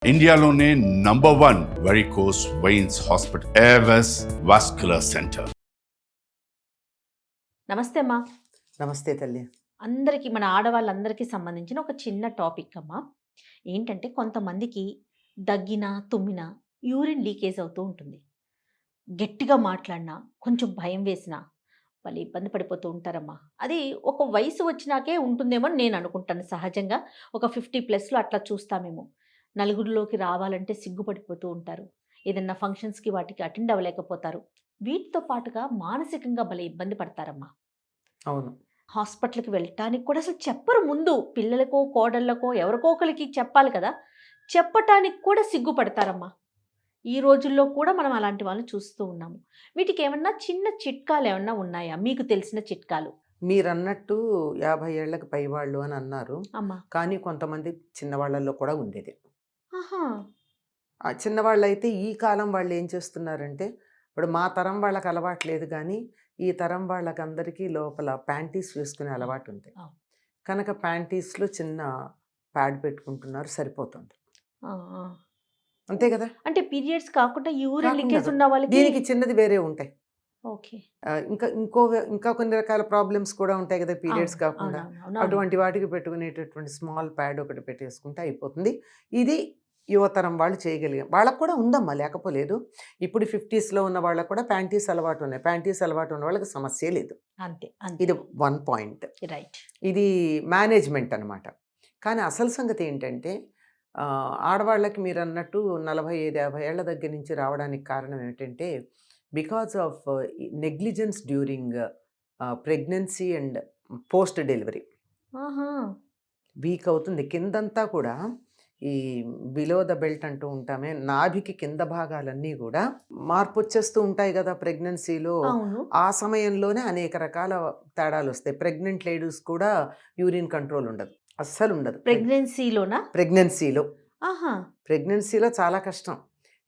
ఇండియాలోనే #1 varicose veins hospital Avis vascular centre. నమస్తే అమ్మా. నమస్తే తల్లి. అందరికీ మన ఆడవాళ్ళందరికీ సంబంధించిన ఒక చిన్న టాపిక్ అమ్మా. ఏంటంటే కొంతమందికి దగ్గినా తుమ్మినా యూరిన్ లీకేజ్ అవుతూ ఉంటుంది. గట్టిగా మాట్లాడినా కొంచెం భయం వేసినా వాళ్ళు ఇబ్బంది పడిపోతూ ఉంటారమ్మా. అది ఒక వయసు వచ్చినాకే ఉంటుందేమో అని నేను అనుకుంటాను. సహజంగా ఒక 50+లో అట్లా చూస్తామేమో. నలుగురిలోకి రావాలంటే సిగ్గుపడిపోతూ ఉంటారు. ఏదన్నా ఫంక్షన్స్కి వాటికి అటెండ్ అవ్వలేకపోతారు. వీటితో పాటుగా మానసికంగా భలే ఇబ్బంది పడతారమ్మా. అవును. హాస్పిటల్‌కి వెళ్ళటానికి కూడా అసలు చెప్పరు ముందు. పిల్లలకో, కోడళ్ళకో ఎవరికో ఒకళ్ళకి చెప్పాలి కదా! చెప్పటానికి కూడా సిగ్గుపడతారమ్మా. ఈ రోజుల్లో కూడా మనం అలాంటి వాళ్ళని చూస్తూ ఉన్నాము. వీటికేమన్నా చిన్న చిట్కాలేమన్నా ఉన్నాయా? మీకు తెలిసిన చిట్కాలు? మీరన్నట్టు 50 ఏళ్లకు పైవాళ్ళు అని అన్నారు. అమ్మా. కానీ కొంతమంది చిన్నవాళ్ళల్లో కూడా ఉండేది. ఆహా! ఆ చిన్నవాళ్ళైతే ఈ కాలం వాళ్ళు ఏం చేస్తున్నారంటే, ఇప్పుడు మా తరం వాళ్ళకి అలవాటు లేదు కానీ, ఈ తరం వాళ్ళకందరికీ లోపల ప్యాంటీస్ వేసుకునే అలవాటు ఉంది. అవును. కనుక ప్యాంటీస్‌లో చిన్న ప్యాడ్ పెట్టుకుంటున్నారు, సరిపోతుంది. ఆ! ఆ! అంతే కదా! అంటే పీరియడ్స్ కాకుండా యూరిన్ కాకుండా లీకేజ్ ఉన్న వాళ్ళకి దీనికి చిన్నది వేరే ఉంటాయి. ఓకే. ఇంకా కొన్ని రకాల ప్రాబ్లమ్స్ కూడా ఉంటాయి కదా పీరియడ్స్ అవును. కాకుండా. అవునవును. అటువంటి వాటికి పెట్టుకునేటటువంటి స్మాల్ ప్యాడ్ ఒకటి పెట్టేసుకుంటే అయిపోతుంది. ఇది యువతరం వాళ్ళు చేయగలిగాం. వాళ్ళకి కూడా ఉందమ్మా, లేకపోలేదు. ఇప్పుడు 50స్‌లో ఉన్న వాళ్ళకి కూడా ప్యాంటీస్ అలవాటు ఉన్నాయి. ప్యాంటీస్ అలవాటు ఉన్న వాళ్ళకి సమస్యే లేదు. అంతే. అంతే. ఇది 1 పాయింట్. రైట్. ఇది మేనేజ్మెంట్ అనమాట. కానీ అసలు సంగతి ఏంటంటే ఆడవాళ్ళకి మీరన్నట్టు 45, 50 ఏళ్ల దగ్గర నుంచి రావడానికి కారణం ఏమిటంటే because of negligence during pregnancy and post delivery. ఆహా! వీక్ అవుతుంది. కిందంతా కూడా ఈ బిలో ద బెల్ట్ అంటూ ఉంటామే, నాభికి కింద భాగాలన్నీ కూడా మార్పు వచ్చేస్తూ ఉంటాయి కదా ప్రెగ్నెన్సీలో. అవును. ఆ సమయంలోనే అనేక రకాల తేడాలు వస్తాయి. ప్రెగ్నెంట్ లేడీస్ కూడా యూరిన్ కంట్రోల్ ఉండదు, అస్సలు ఉండదు. ప్రెగ్నెన్సీలోనా? ప్రెగ్నెన్సీలో ఆహా! ప్రెగ్నెన్సీలో చాలా కష్టం.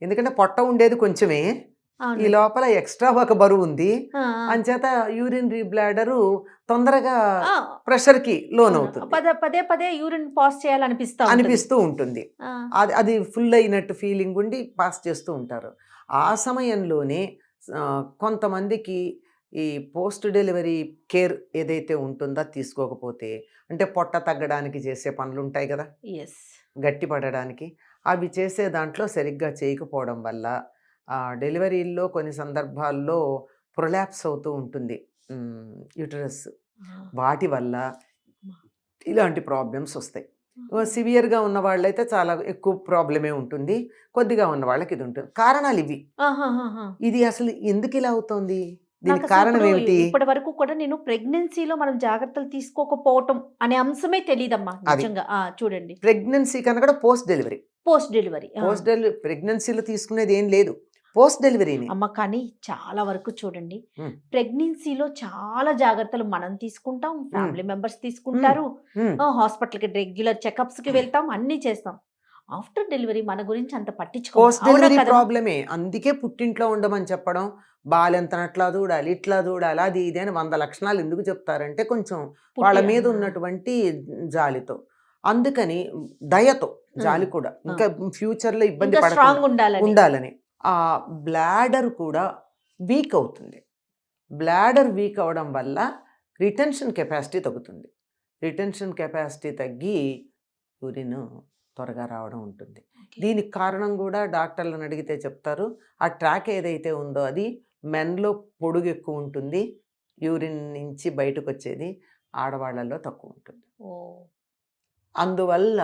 ఎందుకంటే పొట్ట ఉండేది కొంచెమే, ఈ అవును. లోపల ఎక్స్ట్రా ఒక బరువు ఉంది. ఆ! ఆ! అంచేత యూరినరీ బ్లాడరు తొందరగా ఆ! ప్రెషర్కి లోన్ అవును. అవుతుంది, పదే పదే యూరిన్ పాస్ చేయాలనిపిస్తా ఉంటది. అనిపిస్తూ ఉంటుంది. ఆ! అది అది ఫుల్ అయినట్టు ఫీలింగ్ ఉండి పాస్ చేస్తూ ఉంటారు. ఆ సమయంలోనే కొంతమందికి ఈ పోస్ట్ డెలివరీ కేర్ ఏదైతే ఉంటుందో అది తీసుకోకపోతే, అంటే పొట్ట తగ్గడానికి చేసే పనులు ఉంటాయి కదా, యెస్. గట్టి పడడానికి, అవి చేసే దాంట్లో సరిగ్గా చేయకపోవడం వల్ల డెలివరీల్లో కొన్ని సందర్భాల్లో ప్రొలాప్స్ అవుతూ ఉంటుంది యూటరస్. ఆ! వాటి వల్ల అమ్మా! ఇలాంటి ప్రాబ్లమ్స్ వస్తాయి. ఆహా! సివియర్గా ఉన్న వాళ్ళైతే చాలా ఎక్కువ ప్రాబ్లమే ఉంటుంది, కొద్దిగా ఉన్న వాళ్ళకి ఇది ఉంటుంది. కారణాలు ఇవి. ఆహాహాహా! ఇది అసలు ఎందుకు ఇలా అవుతోంది, దీనికి నాకసలు కారణం ఇప్పుడు ఏమిటి? ఇప్పటి వరకు కూడా నేను ప్రెగ్నెన్సీలో మనం జాగ్రత్తలు తీసుకోకపోవటం అనే అంశమే తెలీదమ్మా అది నిజంగా. ఆ! చూడండి. ప్రెగ్నెన్సీ కన్నా కూడా పోస్ట్ డెలివరీ. Post delivery. ఆ! పోస్ట్ డెలివరీ ప్రెగ్నెన్సీలో తీసుకునేది ఏం లేదు, పోస్ట్ డెలివరీని. అమ్మ కానీ చాలా వరకు చూడండి. ఉమ్, ప్రెగ్నెన్సీలో చాలా జాగ్రత్తలు మనం తీసుకుంటాం. ఉమ్, ఫ్యామిలీ మెంబర్స్ ఉమ్, తీసుకుంటారు. ఉమ్. హాస్పిటల్‌కి రెగ్యులర్ చెకప్స్‌కి వెళ్తాం. అన్నీ చేస్తాం. ఆఫ్టర్ డెలివరీ మన గురించి అంత పట్టించుకోము. పోస్ట్ అవునా డెలివరీ కదమ్మా? ప్రాబ్లమే. అందుకే పుట్టింట్లో ఉండమని చెప్పడం, బాలెంతను అట్లా దూడాలి, ఇట్లా దూడాలి, అది ఇది అని 100 లక్షణాలు ఎందుకు చెప్తారంటే కొంచెం వాళ్ళ పుట్టి మీద ఉన్నటువంటి జాలితో. అందుకని దయతో, జాలి కూడా ఇంకా ఫ్యూచర్లో ఇబ్బంది ఇంకా పడకుండా స్ట్రాంగ్ ఉండాలని. ఉండాలని. ఆ బ్లాడర్ కూడా వీక్ అవుతుంది. బ్లాడర్ వీక్ అవడం వల్ల రిటెన్షన్ కెపాసిటీ తగ్గుతుంది. రిటెన్షన్ కెపాసిటీ తగ్గి యూరిన్ త్వరగా రావడం ఉంటుంది. ఓకే. దీనికి కారణం కూడా డాక్టర్లను అడిగితే చెప్తారు, ఆ ట్రాక్ ఏదైతే ఉందో అది మెన్లో పొడుగు ఎక్కువ ఉంటుంది, యూరిన్ నుంచి బయటకు వచ్చేది ఆడవాళ్ళల్లో తక్కువ ఉంటుంది. ఓహ్! అందువల్ల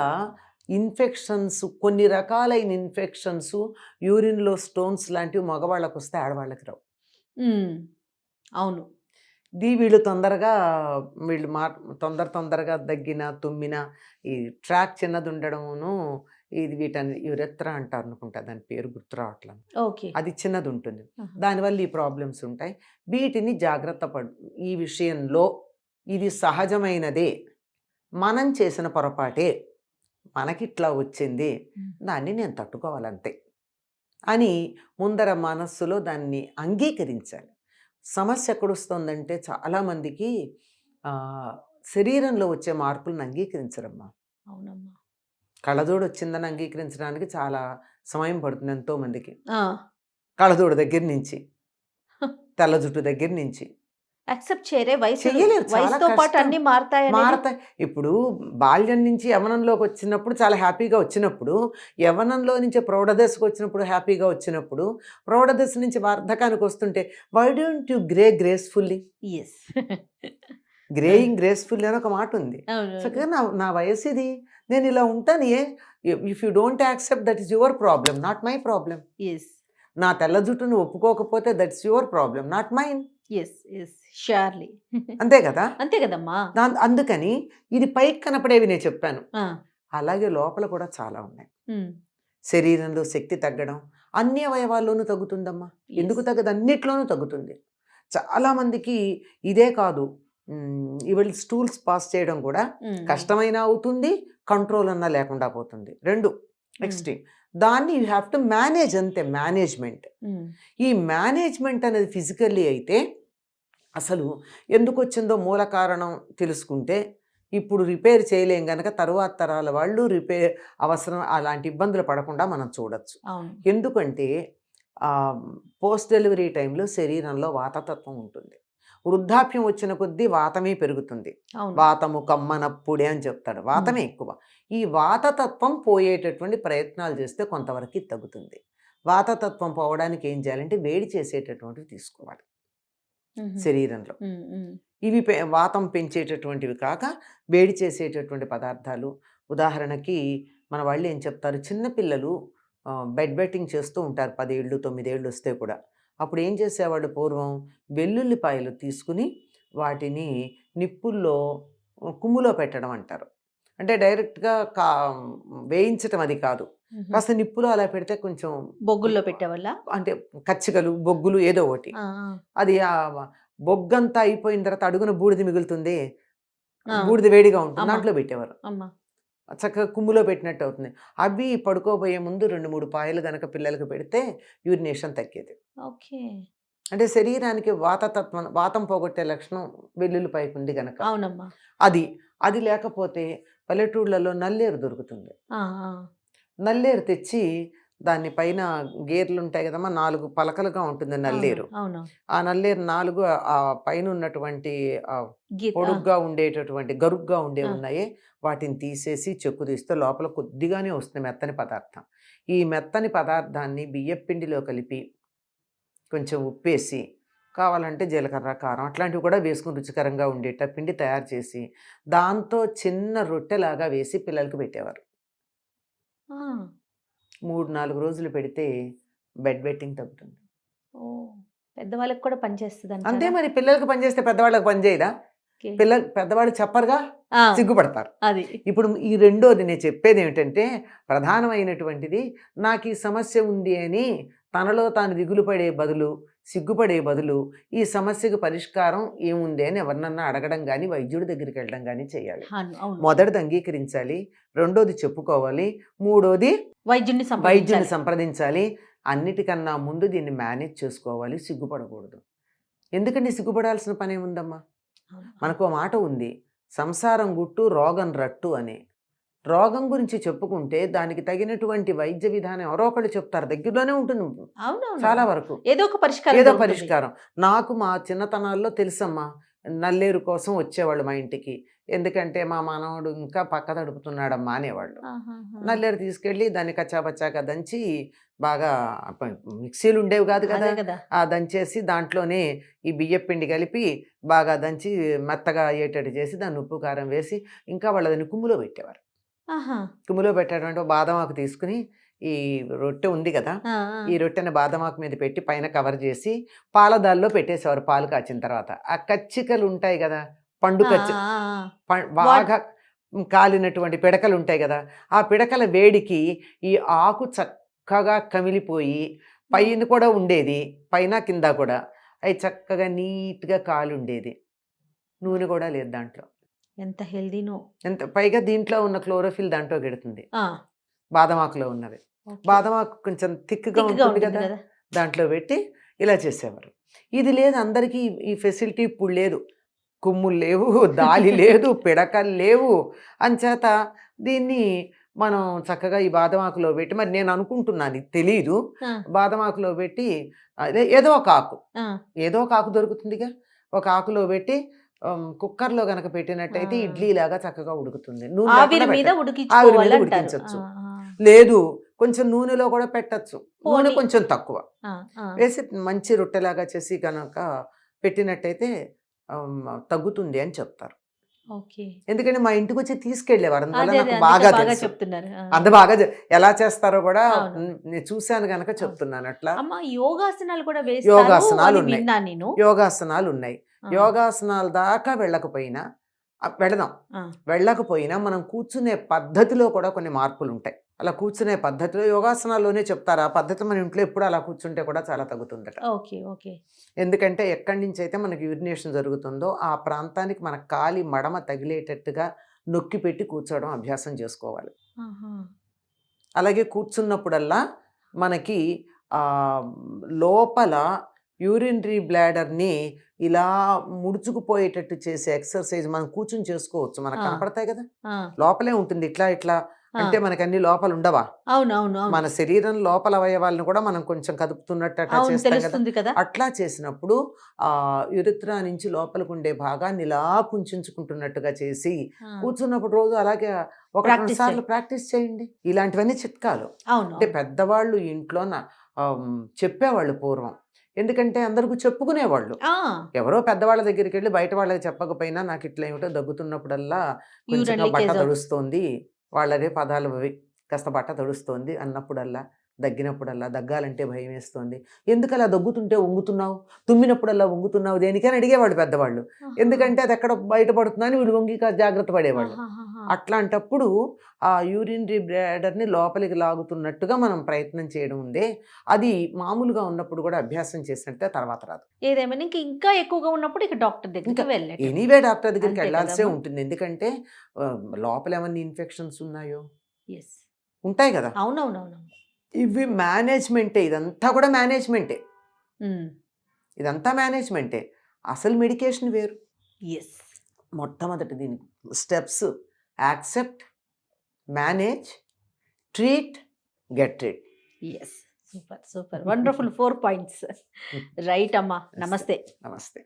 ఇన్ఫెక్షన్స్, కొన్ని రకాలైన ఇన్ఫెక్షన్స్, యూరిన్లో స్టోన్స్ లాంటివి మగవాళ్ళకు వస్తే ఆడవాళ్ళకి రావు. హ్మ్. అవును. వీళ్ళు తొందరగా వీళ్ళు తొందరగా దగ్గిన తుమ్మిన ఈ ట్రాక్ చిన్నది ఉండడమును, ఇది వీటన్ని యురెత్రా అంటారు అనుకుంటా, దాని పేరు గుర్తు రావట్లేదు. ఓకే. అది చిన్నది ఉంటుంది, ఆహా! దానివల్ల ఈ ప్రాబ్లమ్స్ ఉంటాయి. వీటిని జాగ్రత్త ఈ విషయంలో ఇది సహజమైనదే, మనం చేసిన పొరపాటే, మనకిట్లా వచ్చింది, హ్మ్. దాన్ని నేను తట్టుకోవాలంతే అని ముందర మనస్సులో దాన్ని అంగీకరించాలి. సమస్య ఎక్కడొస్తుందంటే చాలామందికి శరీరంలో వచ్చే మార్పులను అంగీకరించరమ్మా. అవునమ్మా. కళ్ళజోడు వచ్చిందని అంగీకరించడానికి చాలా సమయం పడుతుంది ఎంతోమందికి. కళ్ళజోడు దగ్గర నుంచి, తెల్ల జుట్టు దగ్గర నుంచి. యాక్సెప్ట్ చేయరే చెయ్యలేరు, చాలా వయసుతో పాటు కష్టం. అన్ని మారుతాయి. మారతాయి. ఇప్పుడు బాల్యం నుంచి యవ్వనంలోకి వచ్చినప్పుడు చాలా హ్యాపీగా వచ్చినప్పుడు, యవ్వనంలో నుంచి ప్రౌఢదశకు వచ్చినప్పుడు హ్యాపీగా వచ్చినప్పుడు, ప్రౌఢదశ నుంచి వార్ధకానికి వస్తుంటే why don't you grey gracefully? Yes. Greying gracefully అని ఒక మాట ఉంది. చక్కగా నా వయసు ఇది, నేను ఇలా ఉంటాను. If you don't accept, that is your problem, not my problem. Yes. నా తెల్ల జుట్టును ఒప్పుకోకపోతే that's your problem, not mine. Yes yes surely. అంతే కదా. అంతే కదమ్మా. అందుకని ఇది పైకి కనపడేవి నేను చెప్పాను, అలాగే లోపల కూడా చాలా ఉన్నాయి. శరీరంలో శక్తి తగ్గడం అన్ని అవయవాల్లోనూ తగ్గుతుందమ్మా. ఎందుకు తగ్గదు? అన్నిట్లోనూ తగ్గుతుంది. చాలామందికి ఇదే కాదు, ఈవెన్ స్టూల్స్ పాస్ చేయడం కూడా కష్టమైనా అవుతుంది, కంట్రోల్ అన్నా లేకుండా పోతుంది. రెండు ఎక్స్ట్రీమ్. దాన్ని యూ హ్యావ్ టు మేనేజ్, అంతే మేనేజ్మెంట్. ఈ మేనేజ్మెంట్ అనేది ఫిజికల్లీ అయితే అసలు ఎందుకు వచ్చిందో మూల కారణం తెలుసుకుంటే ఇప్పుడు రిపేర్ చేయలేం కనుక తరువాత తరాల వాళ్ళు రిపేర్ అవసరం అలాంటి ఇబ్బందులు పడకుండా మనం చూడొచ్చు. ఎందుకంటే పోస్ట్ డెలివరీ టైంలో శరీరంలో వాతతత్వం ఉంటుంది. వృద్ధాప్యం వచ్చిన కొద్దీ వాతమే పెరుగుతుంది. వాతము కమ్మనప్పుడే అని చెప్తాడు, వాతమే ఎక్కువ. ఈ వాతతత్వం పోయేటటువంటి ప్రయత్నాలు చేస్తే కొంతవరకు తగ్గుతుంది. వాతతత్వం పోవడానికి ఏం చేయాలంటే వేడి చేసేటటువంటివి తీసుకోవాలి శరీరంలో. ఇవి వాతం పెంచేటటువంటివి కాక వేడి చేసేటటువంటి పదార్థాలు. ఉదాహరణకి మన వాళ్ళు ఏం చెప్తారు, చిన్నపిల్లలు బెడ్ బెట్టింగ్ చేస్తూ ఉంటారు, 10 ఏళ్ళు 9 ఏళ్ళు వస్తే కూడా. అప్పుడు ఏం చేసేవాళ్ళు పూర్వం, వెల్లుల్లిపాయలు తీసుకుని వాటిని నిప్పుల్లో కుమ్ములో పెట్టడం అంటారు. అంటే డైరెక్ట్గా వేయించటం అది కాదు, కాస్త నిప్పులో అలా పెడితే కొంచెం బొగ్గుల్లో పెట్టేవాళ్ళ, అంటే కచ్చికలు బొగ్గులు ఏదో ఒకటి. అది బొగ్గంతా అయిపోయిన తర్వాత అడుగున బూడిద మిగులుతుంది, బూడిద వేడిగా ఉంటుంది, దాంట్లో పెట్టేవారు. చక్కగా కుమ్ములో పెట్టినట్టు అవుతుంది. అవి పడుకోబోయే ముందు 2-3 పాయలు కనుక పిల్లలకు పెడితే యూరినేషన్ తగ్గేది. ఓకే. అంటే శరీరానికి వాతతత్వం, వాతం పోగొట్టే లక్షణం వెల్లుల్లిపాయకు ఉంది కనుక. అవునమ్మా. అది లేకపోతే పల్లెటూళ్ళలో నల్లేరు దొరుకుతుంది. నల్లేరు తెచ్చి దాని పైన గేర్లు ఉంటాయి కదమ్మా, 4 పలకలుగా ఉంటుంది నల్లేరు. ఆ నల్లేరు 4 ఆ పైన ఉన్నటువంటి పొడుగ్గా ఉండేటటువంటి గరుగ్గా ఉన్నాయి, వాటిని తీసేసి చెక్కు తీస్తే లోపల కొద్దిగానే వస్తుంది మెత్తని పదార్థం. ఈ మెత్తని పదార్థాన్ని బియ్యపిండిలో కలిపి కొంచెం ఉప్పేసి, కావాలంటే జీలకర్ర కారం అట్లాంటివి కూడా వేసుకుని రుచికరంగా ఉండేట పిండి తయారు చేసి దాంతో చిన్న రొట్టెలాగా వేసి పిల్లలకి పెట్టేవారు. 3-4 రోజులు పెడితే బెడ్ బెట్టింగ్ తగ్గుతుంది. పెద్దవాళ్ళకి కూడా పనిచేస్తుంది అంతే మరి. పిల్లలకు పనిచేస్తే పెద్దవాళ్ళకి పనిచేయదా? పెద్దవాళ్ళు చెప్పరుగా, సిగ్గుపడతారు. ఇప్పుడు ఈ రెండోది నేను చెప్పేది ఏమిటంటే, ప్రధానమైనటువంటిది నాకు ఈ సమస్య ఉంది అని తనలో తాను దిగులు పడే బదులు, సిగ్గుపడే బదులు ఈ సమస్యకు పరిష్కారం ఏముంది అని ఎవరినన్నా అడగడం కానీ వైద్యుడి దగ్గరికి వెళ్ళడం కానీ చేయాలి. మొదటిది అంగీకరించాలి, రెండోది చెప్పుకోవాలి, మూడోది వైద్యుడిని సంప్రదించాలి. అన్నిటికన్నా ముందు దీన్ని మేనేజ్ చేసుకోవాలి, సిగ్గుపడకూడదు. ఎందుకంటే సిగ్గుపడాల్సిన పని ఏముందమ్మా? మనకు మాట ఉంది, సంసారం గుట్టు రోగం రట్టు అని. రోగం గురించి చెప్పుకుంటే దానికి తగినటువంటి వైద్య విధానం ఎవరో ఒకళ్ళు చెప్తారు, దగ్గరలోనే ఉంటుంది చాలా వరకు, ఏదో పరిష్కారం. నాకు మా చిన్నతనాల్లో తెలుసమ్మా, నల్లేరు కోసం వచ్చేవాళ్ళు మా ఇంటికి. ఎందుకంటే మా మనవడు ఇంకా పక్క తడుపుతున్నాడమ్మా అనేవాళ్ళు. నల్లేరు తీసుకెళ్ళి దాన్ని కచ్చాపచ్చాక దంచి, బాగా మిక్సీలు ఉండేవి కాదు కదా, ఆ దంచేసి దాంట్లోనే ఈ బియ్యపిండి కలిపి బాగా దంచి మెత్తగా అయ్యేటట్టు చేసి దాన్ని ఉప్పు కారం వేసి ఇంకా వాళ్ళు దాన్ని కుమ్ములో పెట్టేవారు. కుమ్ములో పెట్టేటువంటి బాదమాకు తీసుకుని, ఈ రొట్టె ఉంది కదా, ఈ రొట్టెని బాదమాకు మీద పెట్టి పైన కవర్ చేసి పాలదాల్లో పెట్టేసేవారు. పాలు కాచిన తర్వాత ఆ కచ్చికలు ఉంటాయి కదా, పండు బాగా కాలినటువంటి పిడకలు ఉంటాయి కదా, ఆ పిడకల వేడికి ఈ ఆకు చక్కగా కమిలిపోయి పైన కూడా ఉండేది, పైన కింద కూడా అవి చక్కగా నీట్గా కాలి ఉండేది. నూనె కూడా లేదు దాంట్లో. ఎంత హెల్దీనో. పైగా దీంట్లో ఉన్న క్లోరోఫిల్ దాంట్లో గెడుతుంది, బాదమాకులో ఉన్నది. బాదమాకు కొంచెం థిక్గా ఉంటుంది కదా, దాంట్లో పెట్టి ఇలా చేసేవారు. ఇది లేదు అందరికీ, ఈ ఫెసిలిటీ ఇప్పుడు లేదు. కుమ్ములు లేవు, దాలి లేదు, పిడకలు లేవు. అంచేత దీన్ని మనం చక్కగా ఈ బాదం ఆకులో పెట్టి, మరి నేను అనుకుంటున్నాను ఇది తెలీదు, ఆ, బాదం ఆకులో పెట్టి అదే ఏదో ఒక ఆకు, ఆ, ఏదో ఒక ఆకు దొరుకుతుందిగా, ఒక ఆకులో పెట్టి కుక్కర్లో గనక పెట్టినట్టయితే ఆ. ఇడ్లీ లాగా చక్కగా ఉడుకుతుంది. నూనె ఆవిరి లేకుండా మీద పెట్ట- ఆవిరి ఉడికించుకోవాలి మీద అంటారు. ఉడికించవచ్చు. ఆ, ఆ. లేదు కొంచెం నూనెలో కూడా పెట్టచ్చు, నూనె పోనీ. కొంచెం తక్కువ ఆ, ఆ. వేసి మంచి రొట్టెలాగా చేసి గనక పెట్టినట్టయితే తగ్గుతుంది అని చెప్తారు. ఓకే. ఎందుకంటే మా ఇంటికి వచ్చి తీసుకెళ్ళేవారు, అందువల్ల అదే నాకు అదే బాగా అందుకే బాగా తెలుసు. చెప్తున్నారు. ఆ. అంత బాగా ఎలా చేస్తారో కూడా అవును. నేను చూశాను గనక అవును. చెప్తున్నాను. అట్లా అమ్మ యోగాసనాలు కూడా వేస్తారు యోగాసనాలు అని ఉన్నాయి, విన్నా నేను. యోగాసనాలు ఉన్నాయి. ఆ, యోగాసనాల దాకా వెళ్ళకపోయినా వెళదాం, ఆ, వెళ్ళకపోయినా మనం కూర్చునే పద్ధతిలో కూడా కొన్ని మార్పులు ఉంటాయి. అలా కూర్చునే పద్ధతిలో యోగాసనాల్లోనే చెప్తారు, ఆ పద్ధతి మన ఇంట్లో ఎప్పుడు అలా కూర్చుంటే కూడా చాలా తగ్గుతుందట. ఓకే. ఓకే. ఎందుకంటే ఎక్కడి నుంచి అయితే మనకి యూరినేషన్ జరుగుతుందో ఆ ప్రాంతానికి మన కాలి మడమ తగిలేటట్టుగా నొక్కి పెట్టి కూర్చోవడం అభ్యాసం చేసుకోవాలి. ఆహా. అలాగే కూర్చున్నప్పుడల్లా మనకి ఆ, లోపల యూరినరీ బ్లాడర్ని ఇలా ముడుచుకుపోయేటట్టు చేసే ఎక్సర్సైజ్ మనం కూర్చుని చేసుకోవచ్చు. మనకు ఆ, కనపడతాయి కదా, ఆ, లోపలే ఉంటుంది ఇట్లా ఇట్లా, ఆ. అంటే మనకి అన్ని లోపల ఉండవా, అవును అవును అవును మన శరీరం లోపల అవయవాలను కూడా మనం కొంచెం కదుపుతున్నట్టు అట్లా అవును చేస్తాం కదా. తెలుస్తుంది కదా. అట్లా చేసినప్పుడు ఆ యురిత్రా నుంచి లోపలికి ఉండే భాగాన్ని ఇలా కుంచుకుంటున్నట్టుగా చేసి ఆ, కూర్చున్నప్పుడు రోజు అలాగే ఒక 2 ప్రాక్టీస్ సార్లు చేయాలి. ప్రాక్టీస్ చేయండి. ఇలాంటివన్నీ చిట్కాలు. అవును అంటే అవును. పెద్దవాళ్ళు ఇంట్లో చెప్పేవాళ్ళు పూర్వం, ఎందుకంటే అందరికీ చెప్పుకునేవాళ్ళు. ఆ, ఎవరో పెద్దవాళ్ళ దగ్గరికి వెళ్ళి బయట వాళ్ళకి చెప్పకపోయినా నాకు ఇట్లా ఏమిటో దగ్గుతున్నప్పుడల్లా యూరిన్ కొంచెంగా బట్ట లీకేజ్ అవుతుంది. తడుస్తోంది, వాళ్ళదే పదాలు అవి, కాస్త బట్ట తడుస్తోంది అన్నప్పుడల్లా, దగ్గినప్పుడల్లా, దగ్గాలంటే భయం వేస్తోంది, ఎందుకు అలా దగ్గుతుంటే వంగుతున్నావు, తుమ్మినప్పుడల్లా వంగుతున్నావు దేనికని అడిగేవాళ్ళు పెద్దవాళ్ళు. ఆహా. ఎందుకంటే అది ఎక్కడ బయటపడుతుందని వీళ్ళు వంగి జాగ్రత్త పడేవాళ్ళు. ఆహాహాహా. అట్లాంటప్పుడు ఆ యూరినరీ బ్లాడర్ని లోపలికి లాగుతున్నట్టుగా మనం ప్రయత్నం చేయడం ఉందే, అది మామూలుగా ఉన్నప్పుడు కూడా అభ్యాసం చేసినట్టే తర్వాత రాదు. ఏదేమైనా ఇంకా ఎక్కువగా ఉన్నప్పుడు ఇక డాక్టర్ ఇంకా దగ్గరికి వెళ్ళటం. ఎనీవే డాక్టర్ దగ్గరికి అంతే వెళ్ళాల్సే కదమ్మా. ఉంటుంది, ఎందుకంటే లోపల ఏమన్నా ఇన్ఫెక్షన్స్ ఉన్నాయో ఎస్. ఉంటాయి కదా. అవునవునవును. ఇవి మేనేజ్మెంటే, ఇదంతా కూడా మేనేజ్మెంటే, ఉమ్. ఇదంతా మేనేజ్మెంటే. అసలు మెడికేషన్ వేరు. ఎస్. మొట్టమొదటి దీనికి steps: accept, manage, treat, get rid. Yes. Super super wonderful 4 points. Right అమ్మా. నమస్తే. నమస్తే.